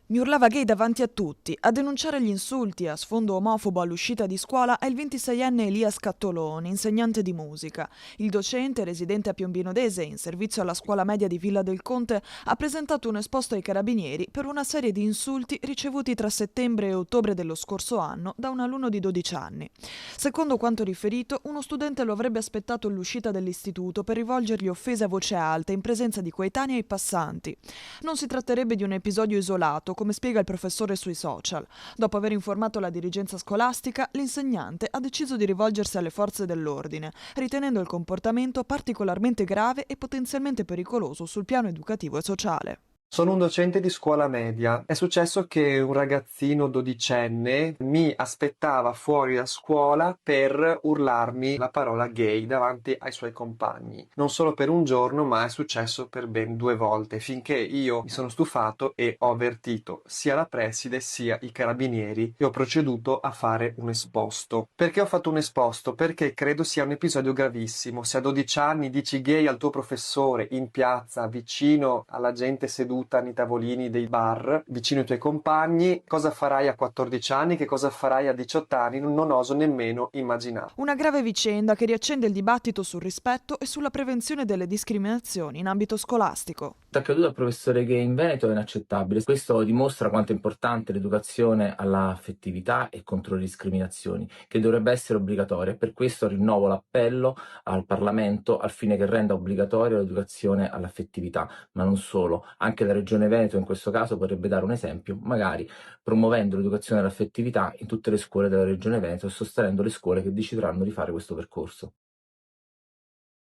Mi urlava gay davanti a tutti. A denunciare gli insulti a sfondo omofobo all'uscita di scuola è il 26enne Elia Scattoloni, insegnante di musica. Il docente, residente a Piombino Dese, in servizio alla scuola media di Villa del Conte, ha presentato un esposto ai carabinieri per una serie di insulti ricevuti tra settembre e ottobre dello scorso anno da un alunno di 12 anni. Secondo quanto riferito, uno studente lo avrebbe aspettato all'uscita dell'istituto per rivolgergli offese a voce alta in presenza di coetanei e passanti. Non si tratterebbe di un episodio isolato, come spiega il professore sui social. Dopo aver informato la dirigenza scolastica, l'insegnante ha deciso di rivolgersi alle forze dell'ordine, ritenendo il comportamento particolarmente grave e potenzialmente pericoloso sul piano educativo e sociale. Sono un docente di scuola media. È successo che un ragazzino dodicenne mi aspettava fuori da scuola per urlarmi la parola gay davanti ai suoi compagni. Non solo per un giorno, ma è successo per ben 2 volte, finché io mi sono stufato e ho avvertito sia la preside sia i carabinieri e ho proceduto a fare un esposto. Perché ho fatto un esposto? Perché credo sia un episodio gravissimo. Se a 12 anni dici gay al tuo professore in piazza, vicino alla gente seduta nei tavolini dei bar, vicino ai tuoi compagni, cosa farai a 14 anni, che cosa farai a 18 anni, non oso nemmeno immaginare. Una grave vicenda che riaccende il dibattito sul rispetto e sulla prevenzione delle discriminazioni in ambito scolastico. Accaduto al professore gay in Veneto è inaccettabile. Questo dimostra quanto è importante l'educazione all'affettività e contro le discriminazioni, che dovrebbe essere obbligatoria. Per questo rinnovo l'appello al Parlamento al fine che renda obbligatoria l'educazione all'affettività, ma non solo. Anche la Regione Veneto in questo caso potrebbe dare un esempio, magari promuovendo l'educazione all'affettività in tutte le scuole della Regione Veneto e sostenendo le scuole che decideranno di fare questo percorso.